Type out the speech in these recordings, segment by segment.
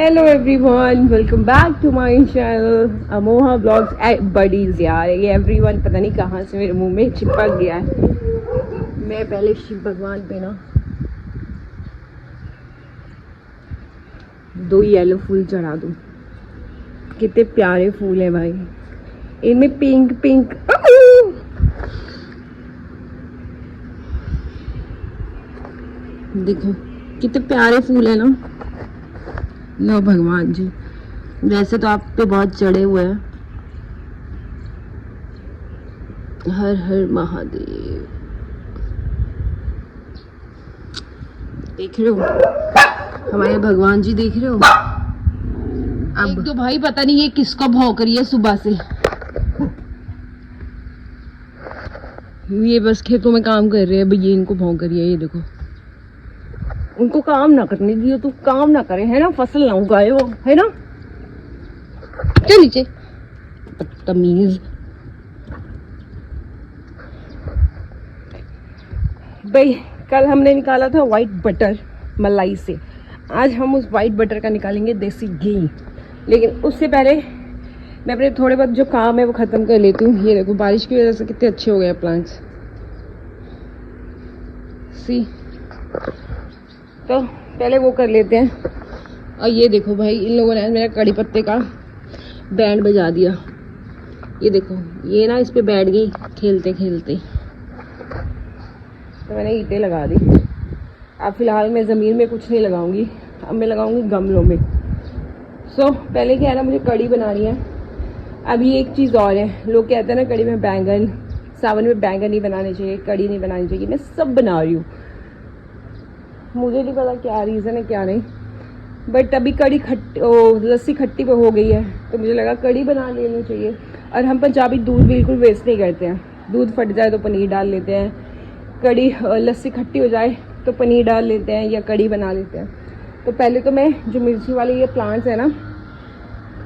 Hello everyone, welcome back to my channel Amoha blogs buddies. यार ये everyone पता नहीं कहाँ से मेरे मुंह में चिपक गया है। मैं पहले शिव भगवान पे ना 2 येलो फूल चढ़ा दूं। कितने प्यारे फूल है भाई, इनमें पिंक पिंक। देखो कितने प्यारे फूल है ना। लो भगवान जी, वैसे तो आप पे बहुत चढ़े हुए हैं। हर हर महादेव। देख रहे हो हमारे भगवान जी, देख रहे हो। अब एक तो भाई पता नहीं ये किसका भौंक रही है सुबह से। ये बस खेतों में काम कर रहे हैं भैया, इनको भौंक रही है। ये देखो, उनको काम ना करने दियो, तो काम ना करे है ना, फसल ना उगाए वो, है ना। चल नीचे बदतमीज। भाई कल हमने निकाला था व्हाइट बटर मलाई से, आज हम उस व्हाइट बटर का निकालेंगे देसी घी। लेकिन उससे पहले मैं अपने थोड़े बहुत जो काम है वो ख़त्म कर लेती हूँ। ये देखो बारिश की वजह से कितने अच्छे हो गए प्लांट्स। सी तो पहले वो कर लेते हैं। और ये देखो भाई, इन लोगों ने मेरा कड़ी पत्ते का बैंड बजा दिया। ये देखो, ये ना इस पे बैठ गई खेलते खेलते, तो मैंने ईंटें लगा दी। अब फिलहाल मैं ज़मीन में कुछ नहीं लगाऊंगी, अब मैं लगाऊंगी गमलों में। पहले क्या है ना, मुझे कड़ी बनानी है। अभी एक चीज़ और है, लोग कहते हैं ना कड़ी में बैंगन, सावन में बैंगन नहीं बनाने चाहिए, कड़ी नहीं बनानी चाहिए। मैं सब बना रही हूँ, मुझे नहीं पता क्या रीज़न है क्या नहीं, बट अभी कड़ी लस्सी खट्टी पे हो गई है, तो मुझे लगा कड़ी बना लेनी चाहिए। और हम पंजाबी दूध बिल्कुल वेस्ट नहीं करते हैं। दूध फट जाए तो पनीर डाल लेते हैं, कड़ी लस्सी खट्टी हो जाए तो पनीर डाल लेते हैं या कड़ी बना लेते हैं। तो पहले तो मैं जो मिर्ची वाले ये प्लांट्स है ना,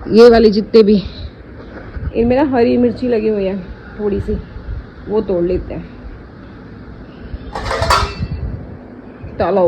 ये वाले जितने भी, इनमें ना हरी मिर्ची लगी हुई है थोड़ी सी, वो तोड़ लेते हैं। चलो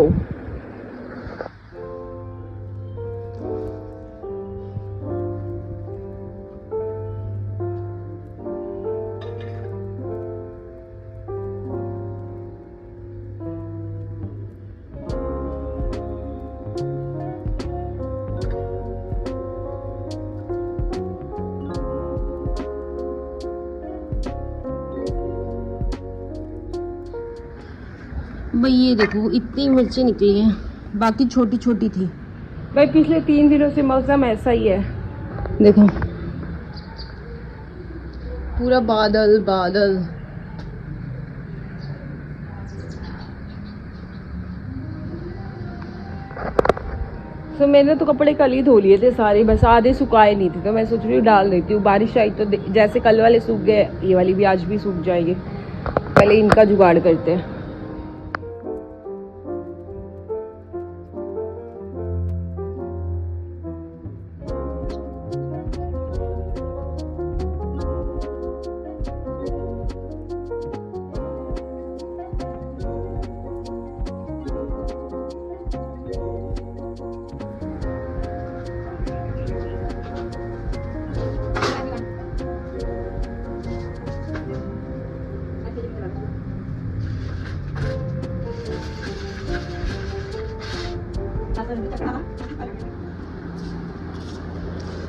भाई, ये देखो इतनी मिर्ची निकली हैं, बाकी छोटी छोटी थी। भाई पिछले 3 दिनों से मौसम ऐसा ही है, देखो पूरा बादल बादल। तो मैंने तो कपड़े कल ही धो लिए थे सारे, बस आधे सुखाए नहीं थे, तो मैं सोच रही हूँ डाल देती हूँ। बारिश आई तो जैसे कल वाले सूख गए, ये वाली भी आज भी सूख जाएगी। पहले इनका जुगाड़ करते हैं।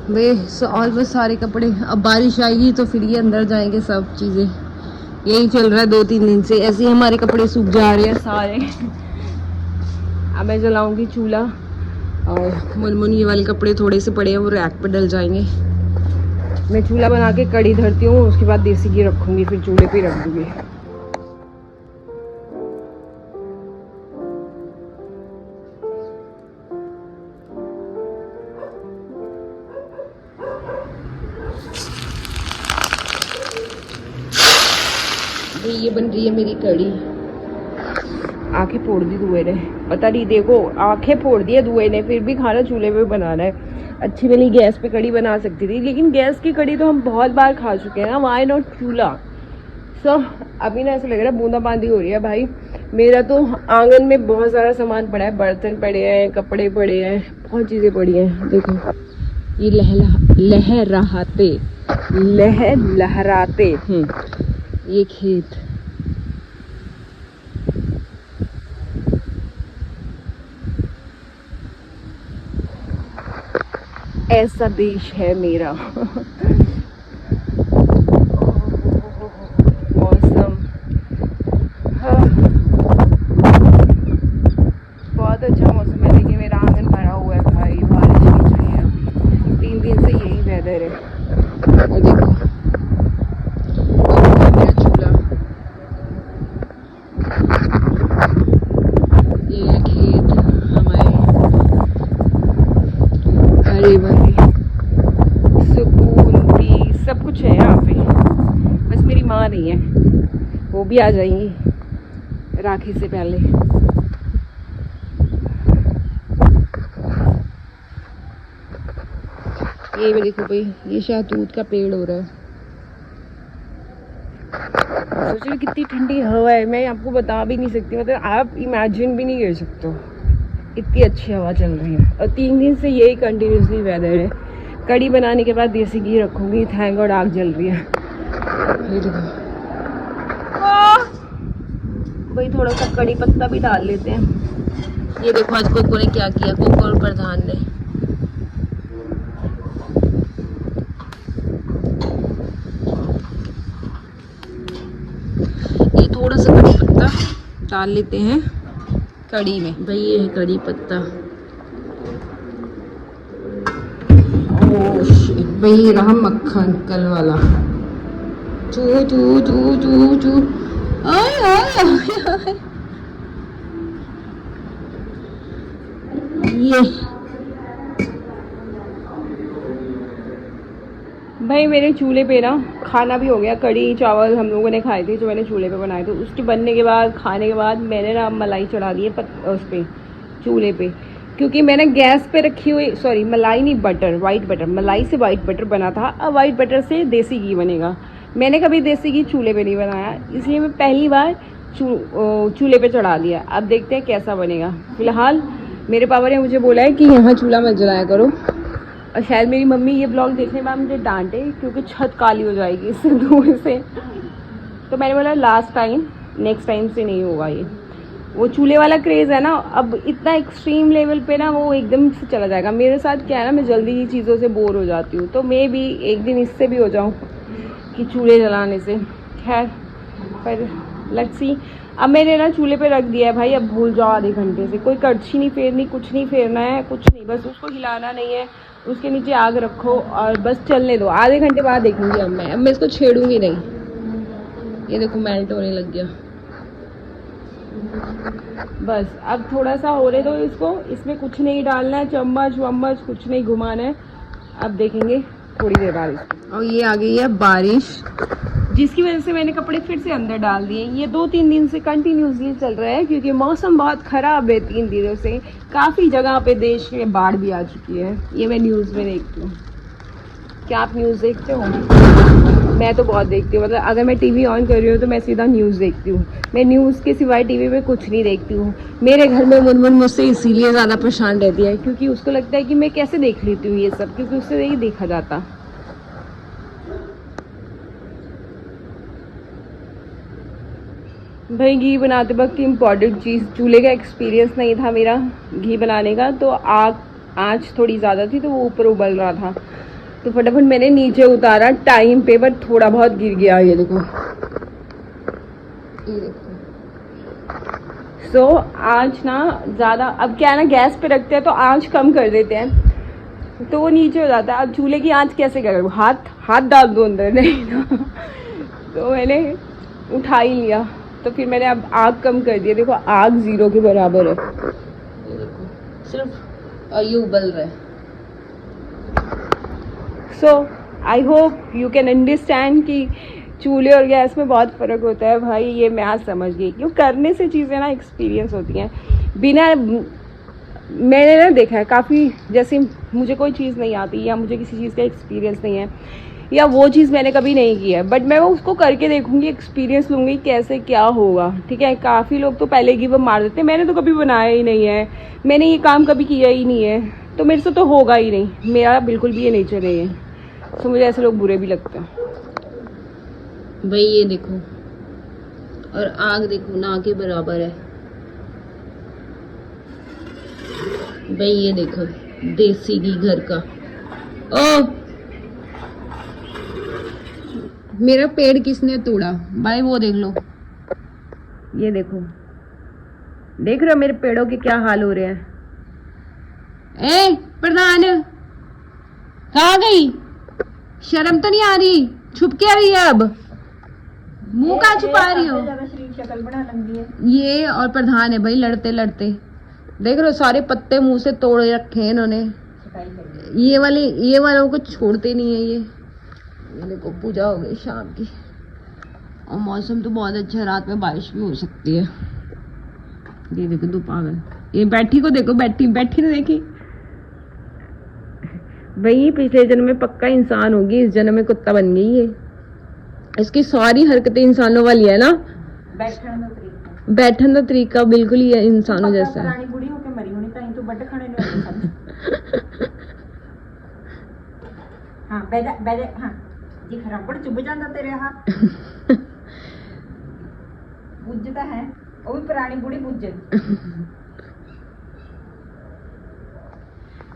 वे ऑलमोस्ट सारे कपड़े, अब बारिश आएगी तो फिर ये अंदर जाएंगे सब चीज़ें। यही चल रहा है 2-3 दिन से, ऐसे ही हमारे कपड़े सूख जा रहे हैं सारे। अब मैं जलाऊंगी चूल्हा, और मुनमुन ये वाले कपड़े थोड़े से पड़े हैं वो रैक पे डल जाएंगे। मैं चूल्हा बना के कड़ी धरती हूँ, उसके बाद देसी घी रखूँगी, फिर चूल्हे पे रख दूँगी। ये बन रही है मेरी कड़ी। आंखें फोड़ दी धुएं ने, पता नहीं, देखो आंखें फोड़ दी है धुएं ने, फिर भी खाना चूल्हे पे बनाना है। अच्छी वाली गैस पे कड़ी बना सकती थी, लेकिन गैस की कड़ी तो हम बहुत बार खा चुके हैं ना, व्हाई नॉट चूल्हा। अभी ना ऐसा लग रहा है बूंदाबांदी हो रही है भाई। मेरा तो आंगन में बहुत सारा सामान पड़ा है, बर्तन पड़े हैं, कपड़े पड़े हैं, बहुत चीज़ें पड़ी हैं। देखो ये लहराते ये खेत, ऐसा देश है मेरा। मौसम हाँ, बहुत अच्छा मौसम है। देखिए मेरा आंगन भरा हुआ है भाई, बारिश नहीं चाहिए अभी। 3 दिन से यही वेदर है। और देखो मेरा चूल्हा, ये है खेत हमारे, हरे भरे, सुकून भी सब कुछ है यहाँ पे। बस मेरी माँ नहीं है, वो भी आ जाएंगी राखी से पहले। ये भी देखो भाई, ये शहतूत का पेड़ हो रहा है। सोचिए कितनी ठंडी हवा है, मैं आपको बता भी नहीं सकती, मतलब आप इमेजिन भी नहीं कर सकते हो, इतनी अच्छी हवा चल रही है। और 3 दिन से यही कंटिन्यूसली वेदर है। कड़ी बनाने के बाद देसी घी रखूंगी, थैंक गॉड आग जल रही है। ये देखो भाई, थोड़ा सा कड़ी पत्ता भी डाल लेते हैं। ये देखो आज कोको ने क्या किया, कोको और प्रधान ने। ये थोड़ा सा कड़ी पत्ता डाल लेते हैं कड़ी में। भाई ये है कड़ी पत्ता। ओह शिट, भाई रहा मक्खन कल वाला। चू चू चू चू चू, आय आय आय। ये भाई मेरे चूल्हे पे ना खाना भी हो गया। कड़ी चावल हम लोगों ने खाए थे, जो मैंने चूल्हे पे बनाए थे। उसके बनने के बाद, खाने के बाद मैंने ना मलाई चढ़ा दी है उस पर, चूल्हे पे। क्योंकि मैंने गैस पे रखी हुई, सॉरी मलाई नहीं, बटर, वाइट बटर, मलाई से वाइट बटर बना था। अब वाइट बटर से देसी घी बनेगा। मैंने कभी देसी घी चूल्हे पे नहीं बनाया, इसलिए मैं पहली बार चूल्हे पे चढ़ा दिया। अब देखते हैं कैसा बनेगा। फिलहाल मेरे पापा ने मुझे बोला है कि यहाँ चूल्हा मत जलाया करो, और शायद मेरी मम्मी ये ब्लॉग देखने के बाद मुझे डांटे, क्योंकि छत काली हो जाएगी इससे धुएं से। तो मैंने बोला लास्ट टाइम, नेक्स्ट टाइम से नहीं होगा ये। वो चूल्हे वाला क्रेज़ है ना, अब इतना एक्सट्रीम लेवल पे ना वो एकदम से चला जाएगा। मेरे साथ क्या है ना, मैं जल्दी ही चीज़ों से बोर हो जाती हूँ, तो मैं भी एक दिन इससे भी हो जाऊँ कि चूल्हे जलाने से। खैर पर लेट्स सी। अब मैंने ना चूल्हे पे रख दिया है भाई, अब भूल जाओ आधे घंटे से। कोई कड़छी नहीं फेरनी, कुछ नहीं फेरना है, कुछ नहीं, बस उसको हिलाना नहीं है। उसके नीचे आग रखो और बस चलने दो। आधे घंटे बाद देखूंगी अब मैं इसको छेड़ूंगी नहीं। ये देखो मेल्ट होने लग गया। बस अब थोड़ा सा होने दो इसको, इसमें कुछ नहीं डालना है, चम्मच वम्मच कुछ नहीं घुमाना है। अब देखेंगे थोड़ी देर बाद इसको। और ये आ गई है बारिश, जिसकी वजह से मैंने कपड़े फिर से अंदर डाल दिए। ये 2-3 दिन से कंटिन्यूसली चल रहा है, क्योंकि मौसम बहुत ख़राब है 3 दिनों से। काफ़ी जगह पे देश में बाढ़ भी आ चुकी है, ये मैं न्यूज़ में देखती हूँ। क्या आप न्यूज़ देखते हो? मैं तो बहुत देखती हूँ, मतलब अगर मैं टीवी ऑन कर रही हूँ तो मैं सीधा न्यूज़ देखती हूँ। मैं न्यूज़ के सिवाय टीवी में कुछ नहीं देखती हूँ। मेरे घर में मुनमुन मुझसे इसीलिए ज़्यादा परेशान रहती है, क्योंकि उसको लगता है कि मैं कैसे देख लेती हूँ ये सब, क्योंकि उससे नहीं देखा जाता। भाई घी बनाते वक्त इम्पॉर्टेंट चीज़, चूल्हे का एक्सपीरियंस नहीं था मेरा घी बनाने का, तो आँच थोड़ी ज़्यादा थी, तो वो ऊपर उबल रहा था। तो फटाफट मैंने नीचे उतारा टाइम पे, बट थोड़ा बहुत गिर गया। ये देखो, ये देखो। सो आँच ना ज़्यादा, अब क्या है ना, गैस पे रखते हैं तो आँच कम कर देते हैं, तो वो नीचे हो जाता है। अब चूल्हे की आँच कैसे करूँ? हाथ डाल दो अंदर, नहीं ना। तो मैंने उठा ही लिया, तो फिर मैंने अब आग कम कर दिया। देखो आग 0 के बराबर है, ये देखो सिर्फ ये उबल रहा है। So I hope you can understand कि चूल्हे और गैस में बहुत फ़र्क होता है भाई। ये मैं आज समझ गई, क्यों करने से चीज़ें ना एक्सपीरियंस होती हैं। बिना, मैंने ना देखा है काफ़ी, जैसे मुझे कोई चीज़ नहीं आती या मुझे किसी चीज़ का एक्सपीरियंस नहीं है, या वो चीज़ मैंने कभी नहीं की है, बट मैं वो उसको करके देखूंगी, एक्सपीरियंस लूँगी कैसे क्या होगा। ठीक है, काफ़ी लोग तो पहले गिव अप मार देते हैं, मैंने तो कभी बनाया ही नहीं है, मैंने ये काम कभी किया ही नहीं है। तो मेरे से तो होगा ही नहीं, मेरा बिल्कुल भी ये नेचर है ये। तो मुझे ऐसे लोग बुरे भी लगते हैं। भाई ये देखो, और आग देखो ना के बराबर है। भाई ये देखो, देसी घी घर का। ओ मेरा पेड़ किसने तोड़ा भाई, वो देख लो। ये देखो, देख रहे हो मेरे पेड़ों के क्या हाल हो रहे हैं। ए प्रधान, कहाँ गई? शर्म तो नहीं आ रही? छुप के आ रही है अब, मुंह कहाँ छुपा रही हो? शक्ल बना लंबी है ये और प्रधान है भाई, लड़ते लड़ते देख रहे हो, सारे पत्ते मुंह से तोड़ रखे हैं इन्होंने। ये वालों को छोड़ते नहीं है ये देखो, पूजा हो गई शाम की, और मौसम तो बहुत अच्छा है, रात में बारिश भी हो सकती है। ये देखो दो पागल, ये बैठी को देखो, बैठी ने देखी भाई, पिछले जन्म में पक्का इंसान होगी, इस जन्म में कुत्ता बन गई है। इसकी सारी हरकतें इंसानों वाली है ना, बैठन का तरीका बिल्कुल ही इंसानों जैसा है।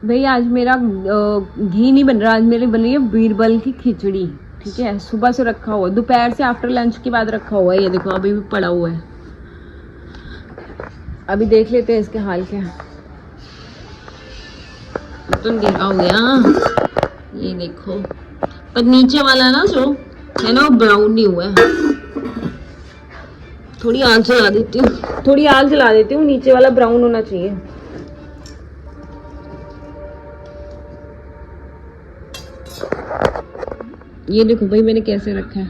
भाई आज मेरा घी नहीं बन रहा, आज मेरी बन रही है बीरबल की खिचड़ी। ठीक है, सुबह से रखा हुआ, दोपहर से आफ्टर लंच के बाद रखा हुआ है। ये देखो अभी भी पड़ा हुआ है। अभी देख लेते हैं इसके हाल क्या है। तो अंधेरा हो गया, ये देखो। पर नीचे वाला ना जो है ना, ब्राउन नहीं हुआ है। थोड़ी आग जला देती हूँ, नीचे वाला ब्राउन होना चाहिए। ये देखो भाई मैंने कैसे रखा है।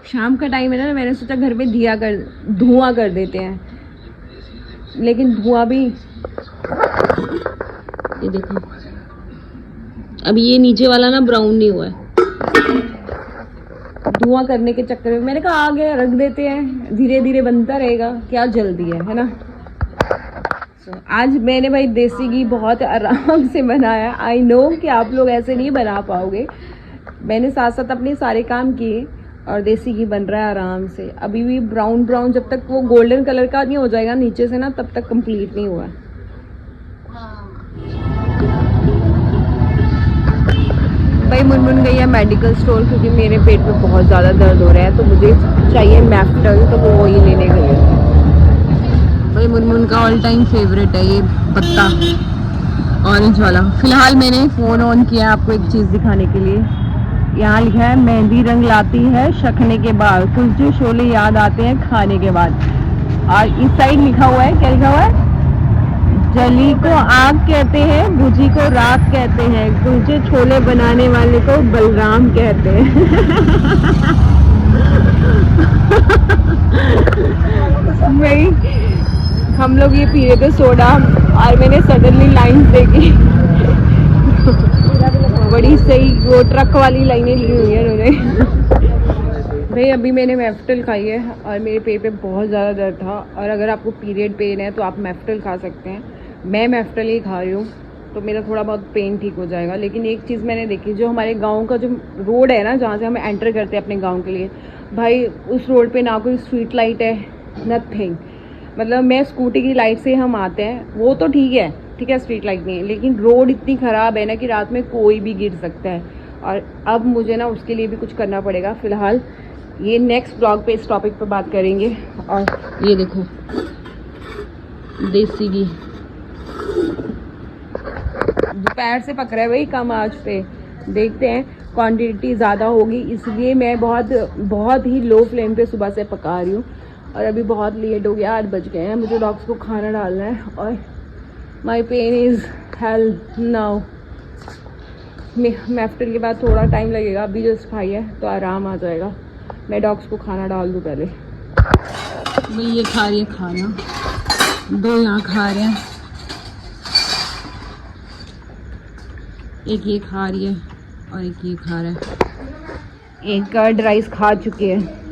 शाम का टाइम है ना, मैंने सोचा घर में धुआं कर देते हैं, लेकिन धुआं भी, ये देखो अभी ये नीचे वाला ना ब्राउन नहीं हुआ है। धुआं करने के चक्कर में मैंने कहा आगे रख देते हैं, धीरे धीरे बनता रहेगा, क्या जल्दी है ना। आज मैंने भाई देसी घी बहुत आराम से बनाया। आई नो कि आप लोग ऐसे नहीं बना पाओगे। मैंने साथ साथ अपने सारे काम किए और देसी घी बन रहा है आराम से। अभी भी ब्राउन जब तक वो गोल्डन कलर का नहीं हो जाएगा नीचे से ना, तब तक कंप्लीट नहीं हुआ। भाई मुनमुन गई है मेडिकल स्टोर, क्योंकि मेरे पेट में बहुत ज़्यादा दर्द हो रहा है, तो मुझे चाहिए मैफ्टल, तो वो वही लेने गई। भाई मुनमुन का ऑल टाइम फेवरेट है ये पत्ता ऑरेंज वाला। फिलहाल मैंने फ़ोन ऑन किया आपको एक चीज़ दिखाने के लिए। यहाँ लिखा है मेहंदी रंग लाती है शखने के बाद, कुछ जो शोले याद आते हैं खाने के बाद। और इस साइड लिखा हुआ है, क्या लिखा हुआ है? जली को आग कहते हैं, भुजी को राख कहते हैं, कुलचे छोले बनाने वाले को बलराम कहते हैं। भाई हम लोग ये पी रहे थे सोडा, और मैंने सडनली लाइन्स देखी। बड़ी सही वो ट्रक वाली लाइनें ली हुई है उन्होंने। भाई अभी मैंने मैफ्टल खाई है और मेरे पेट पे बहुत ज़्यादा दर्द था, और अगर आपको पीरियड पेन है तो आप मैफ्टल खा सकते हैं। मैं मैफ्टल ही खा रही हूँ, तो मेरा थोड़ा बहुत पेन ठीक हो जाएगा। लेकिन एक चीज़ मैंने देखी, जो हमारे गांव का जो रोड है ना, जहाँ से हम एंटर करते हैं अपने गांव के लिए, भाई उस रोड पे ना कोई स्ट्रीट लाइट है, नथिंग। मतलब मैं स्कूटी की लाइट से हम आते हैं, वो तो ठीक है स्ट्रीट लाइट नहीं है, लेकिन रोड इतनी ख़राब है ना कि रात में कोई भी गिर सकता है। और अब मुझे ना उसके लिए भी कुछ करना पड़ेगा। फ़िलहाल ये नेक्स्ट ब्लॉग पे इस टॉपिक पर बात करेंगे। और ये देखो देसी घी दोपहर से पक रहा है भाई, कम आंच पे। देखते हैं, क्वांटिटी ज़्यादा होगी, इसलिए मैं बहुत ही लो फ्लेम पे सुबह से पका रही हूँ। और अभी बहुत लेट हो गया, 8 बज गए हैं, मुझे डॉग्स को खाना डालना है। और my pen is hello now. मैफ्टल के बाद थोड़ा टाइम लगेगा, अभी जस्ट खाई है तो आराम आ जाएगा। मैं डॉग्स को खाना डाल दूँ पहले। भाई ये खा रही है खाना, दो यहाँ खा रहे हैं, एक ये खा रही है और एक ये खा रहा है। एक कर्ड राइस खा चुके हैं।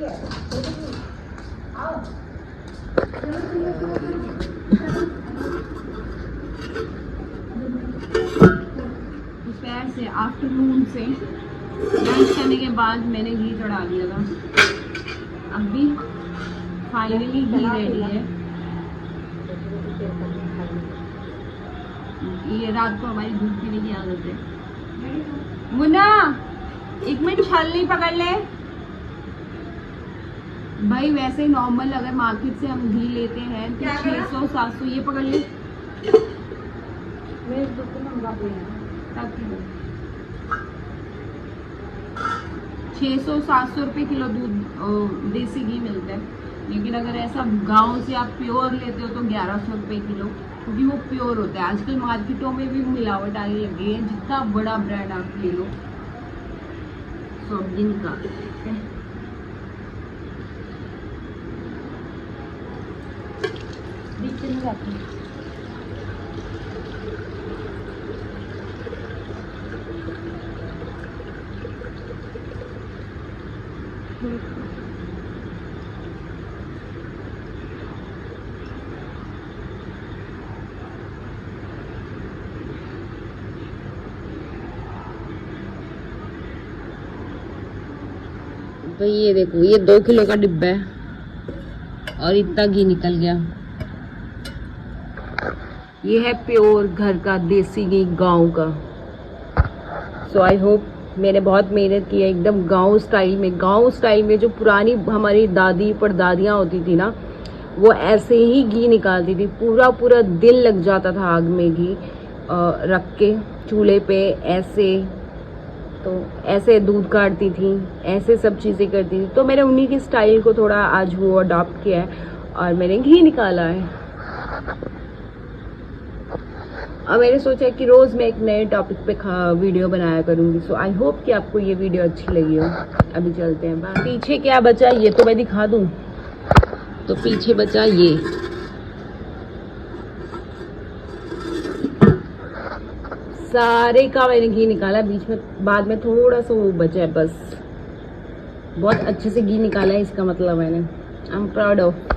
से आफ्टरनून से लंच करने के बाद मैंने घी चढ़ा दिया था। अभी फाइनली घी रेडी है। ये रात को हमारी दूध पीने की आदत है। मुन्ना एक मिनट छलनी पकड़ ले भाई। वैसे ही नॉर्मल अगर मार्केट से हम घी लेते हैं तो 600-700, ये पकड़ ले मेरे दूध को मंगा दे 600-700 रुपए किलो दूध देसी घी मिलता है। लेकिन अगर ऐसा गांव से आप प्योर लेते हो तो 1100 रुपए किलो, क्योंकि वो प्योर होता है। आजकल मार्केटों में भी मिलावट आने लगी है, जितना बड़ा ब्रांड आप ले लो। सब इनका नहीं जाती। तो ये देखो, ये 2 किलो का डिब्बा है और इतना घी निकल गया। ये है प्योर घर का देसी घी गांव का। सो आई होप, मैंने बहुत मेहनत की है एकदम गांव स्टाइल में। गांव स्टाइल में जो पुरानी हमारी दादी परदादियाँ होती थी ना, वो ऐसे ही घी निकालती थी। पूरा पूरा दिन लग जाता था आग में घी रख के चूल्हे पे, ऐसे दूध काटती थी, ऐसे सब चीज़ें करती थी। तो मैंने उन्हीं की स्टाइल को थोड़ा आज वो अडॉप्ट किया है और मैंने घी निकाला है। और मैंने सोचा कि रोज़ मैं एक नए टॉपिक पे वीडियो बनाया करूँगी। सो आई होप कि आपको ये वीडियो अच्छी लगी हो। अभी चलते हैं बाहर। पीछे क्या बचा ये तो मैं दिखा दूँ। तो पीछे बचा ये, सारे का मैंने घी निकाला। बीच में बाद में थोड़ा सा वो बचा है बस। बहुत अच्छे से घी निकाला है, इसका मतलब मैंने। I am proud of.